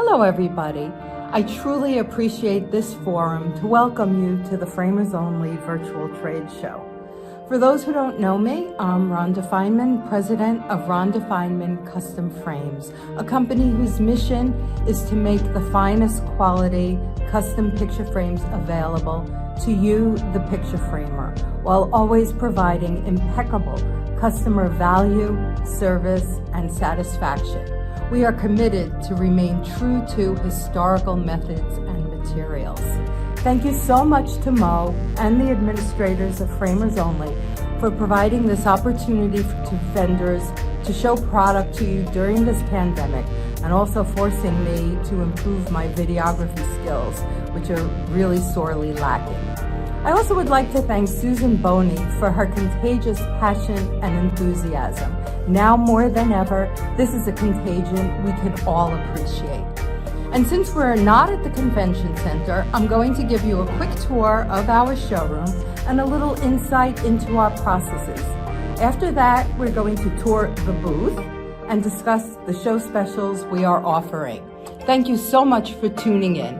Hello everybody. I truly appreciate this forum to welcome you to the Framers Only virtual trade show. For those who don't know me, I'm Rhonda Feinman, president of Rhonda Feinman Custom Frames, a company whose mission is to make the finest quality custom picture frames available to you, the picture framer, while always providing impeccable customer value, service, and satisfaction. We are committed to remain true to historical methods and materials. Thank you so much to Mo and the administrators of Framers Only for providing this opportunity to vendors to show product to you during this pandemic, and also forcing me to improve my videography skills, which are really sorely lacking. I also would like to thank Susan Boney for her contagious passion and enthusiasm. Now more than ever, this is a contagion we can all appreciate. And since we're not at the convention center, I'm going to give you a quick tour of our showroom and a little insight into our processes. After that, we're going to tour the booth and discuss the show specials we are offering. Thank you so much for tuning in.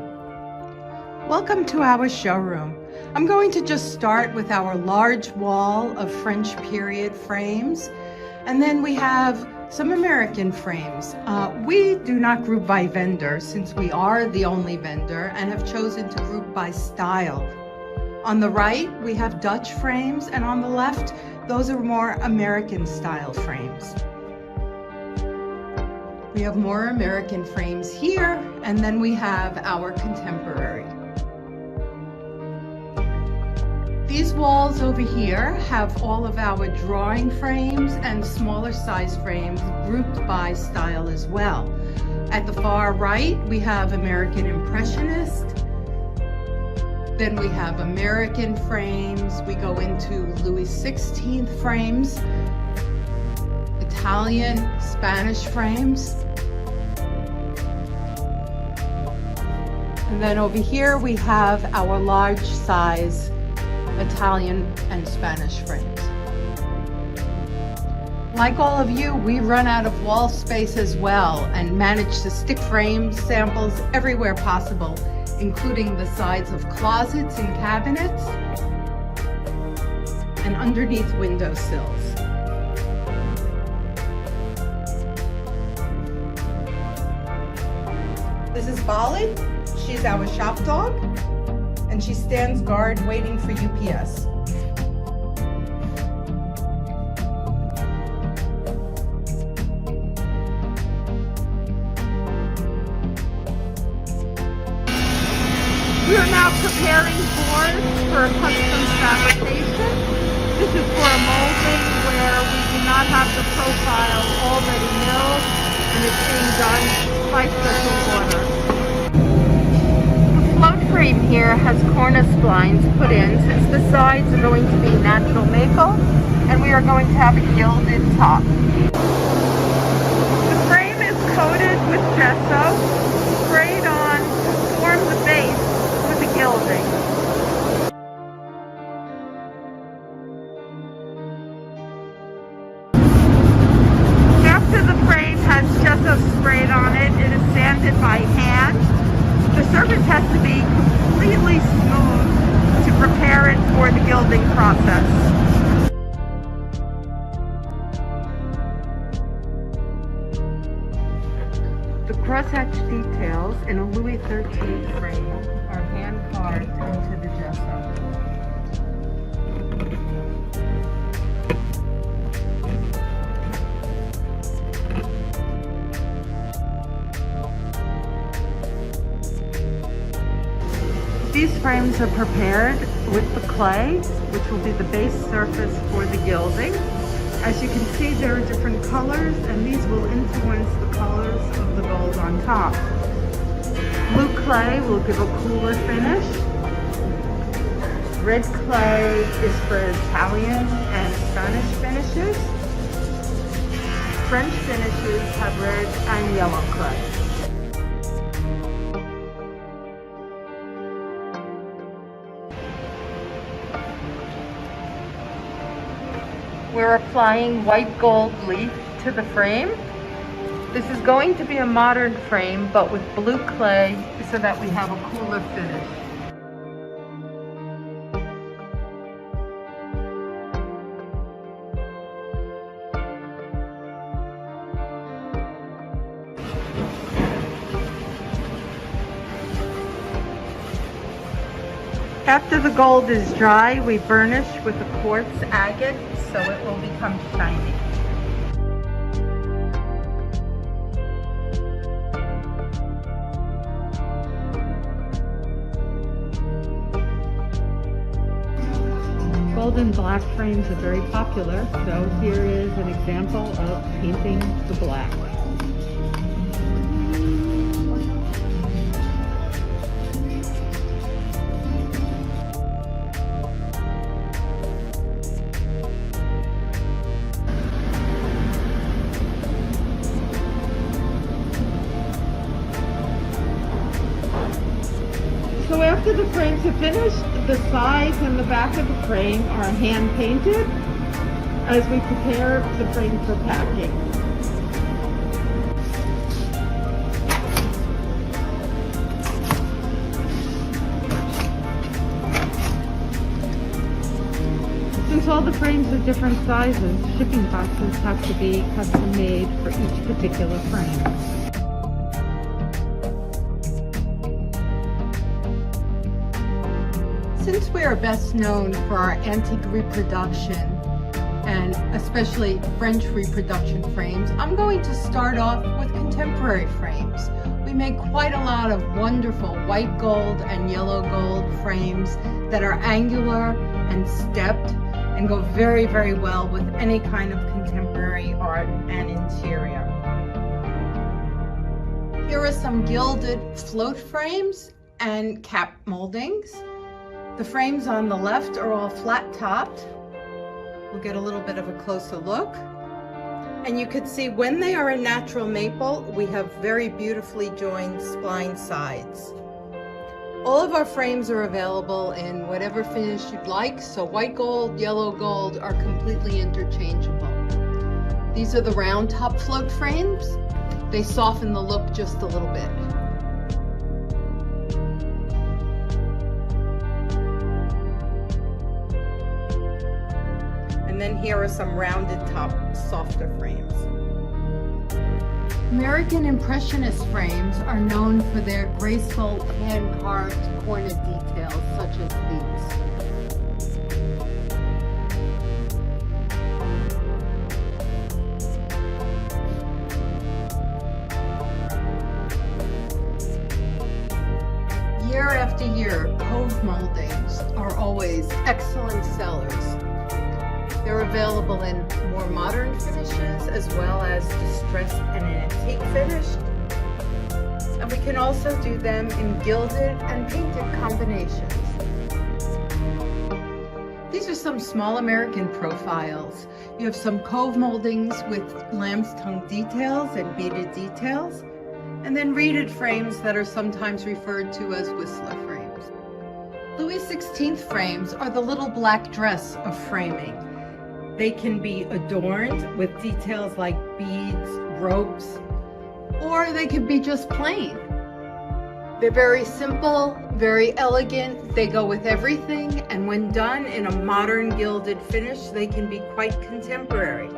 Welcome to our showroom. I'm going to just start with our large wall of French period frames, and then we have some American frames. We do not group by vendor since we are the only vendor and have chosen to group by style. On the right, we have Dutch frames, and on the left, those are more American style frames. We have more American frames here, and then we have our contemporary. These walls over here have all of our drawing frames and smaller size frames grouped by style as well. At the far right, we have American Impressionist. Then we have American frames. We go into Louis XVI frames, Italian, Spanish frames. And then over here, we have our large size Italian and Spanish frames. Like all of you, we run out of wall space as well and manage to stick frame samples everywhere possible, including the sides of closets and cabinets and underneath windowsills. This is Bali. She's our shop dog, and she stands guard waiting for UPS. We are now preparing boards for a custom fabrication. This is for a molding where we do not have the profile already milled, and it's being done by special order. The float frame here has cornice blinds put in since the sides are going to be natural maple, and we are going to have a gilded top. The frame is coated with gesso, sprayed on to form the base with the gilding. After the frame has gesso sprayed on it, it is sanded by hand. The surface has to be completely smooth to prepare it for the gilding process. The crosshatch details in a Louis XIII frame are hand carved into the gesso. These frames are prepared with the clay, which will be the base surface for the gilding. As you can see, there are different colors, and these will influence the colors of the gold on top. Blue clay will give a cooler finish. Red clay is for Italian and Spanish finishes. French finishes have red and yellow clay. We're applying white gold leaf to the frame. This is going to be a modern frame, but with blue clay so that we have a cooler finish. After the gold is dry, we burnish with a quartz agate so it will become shiny. Gold and black frames are very popular, so here is an example of painting the black. So after the frames are finished, the sides and the back of the frame are hand painted as we prepare the frame for packing. Since all the frames are different sizes, shipping boxes have to be custom made for each particular frame. Since we are best known for our antique reproduction and especially French reproduction frames, I'm going to start off with contemporary frames. We make quite a lot of wonderful white gold and yellow gold frames that are angular and stepped and go very, very well with any kind of contemporary art and interior. Here are some gilded float frames and cap moldings. The frames on the left are all flat topped. We'll get a little bit of a closer look. And you can see when they are in natural maple, we have very beautifully joined spline sides. All of our frames are available in whatever finish you'd like, so white gold, yellow gold are completely interchangeable. These are the round top float frames. They soften the look just a little bit. And then here are some rounded top, softer frames. American Impressionist frames are known for their graceful hand-carved corner details such as these. Year after year, cove moldings are always excellent sellers. They're available in more modern finishes as well as distressed and an antique finish. And we can also do them in gilded and painted combinations. These are some small American profiles. You have some cove moldings with lamb's tongue details and beaded details, and then reeded frames that are sometimes referred to as whistler frames. Louis XVI frames are the little black dress of framing. They can be adorned with details like beads, ropes, or they could be just plain. They're very simple, very elegant. They go with everything, and when done in a modern gilded finish, they can be quite contemporary.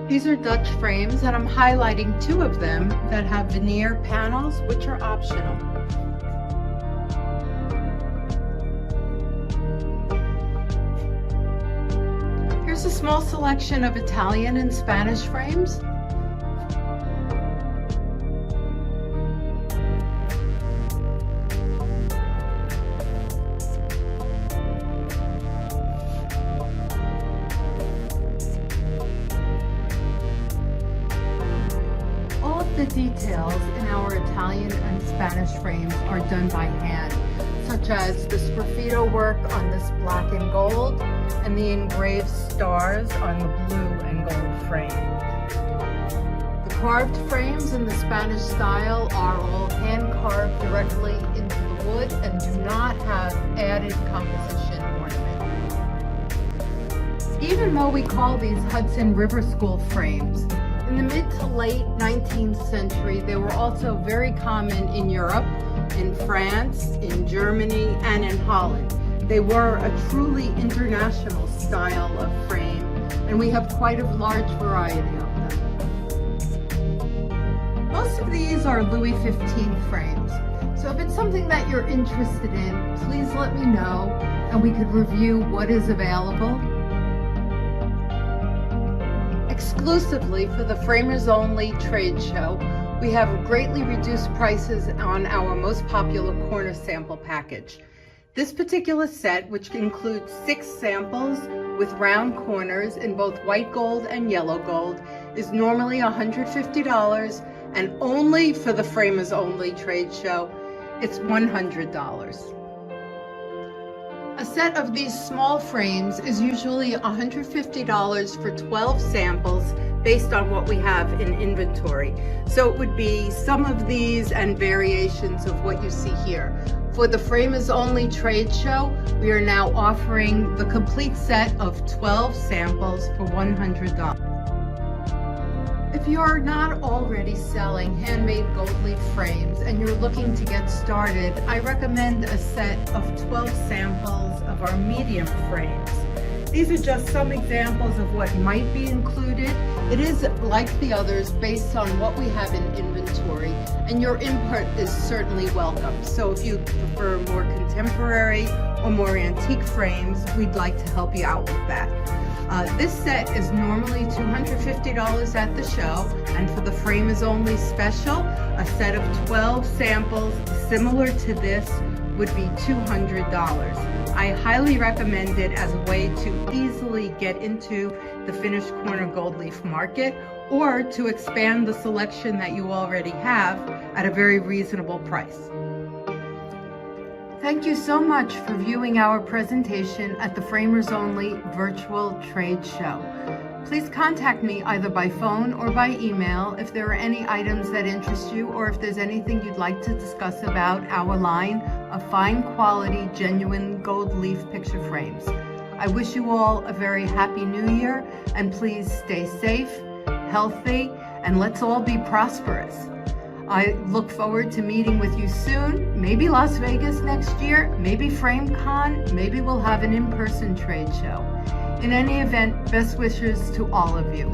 These are Dutch frames, and I'm highlighting two of them that have veneer panels, which are optional. Here's a small selection of Italian and Spanish frames. All of the details in our Italian and Spanish frames are done by hand, such as the sgraffito work on this black and gold and the engraved stars on the blue and gold frame. The carved frames in the Spanish style are all hand carved directly into the wood and do not have added composition ornament. Even though we call these Hudson River School frames, in the mid to late 19th century, they were also very common in Europe, in France, in Germany, and in Holland. They were a truly international style of frame, and we have quite a large variety of them. Most of these are Louis XV frames, so if it's something that you're interested in, please let me know, and we could review what is available. Exclusively for the Framers Only trade show, we have greatly reduced prices on our most popular corner sample package. This particular set, which includes 6 samples with round corners in both white gold and yellow gold, is normally $150, and only for the Framers Only trade show, it's $100. A set of these small frames is usually $150 for 12 samples based on what we have in inventory. So it would be some of these and variations of what you see here. For the Framers Only trade show, we are now offering the complete set of 12 samples for $100. If you're not already selling handmade gold leaf frames and you're looking to get started, I recommend a set of 12 samples of our medium frames. These are just some examples of what might be included. It is, like the others, based on what we have in inventory, and your input is certainly welcome. So if you prefer more contemporary or more antique frames, we'd like to help you out with that. This set is normally $250 at the show, and for the Framers Only special, a set of 12 samples similar to this would be $200. I highly recommend it as a way to easily get into the finished corner gold leaf market, or to expand the selection that you already have at a very reasonable price. Thank you so much for viewing our presentation at the Framers Only Virtual Trade Show. Please contact me either by phone or by email if there are any items that interest you, or if there's anything you'd like to discuss about our line of fine quality, genuine gold leaf picture frames. I wish you all a very happy new year, and please stay safe, healthy, and let's all be prosperous. I look forward to meeting with you soon, maybe Las Vegas next year, maybe FrameCon, maybe we'll have an in-person trade show. In any event, best wishes to all of you.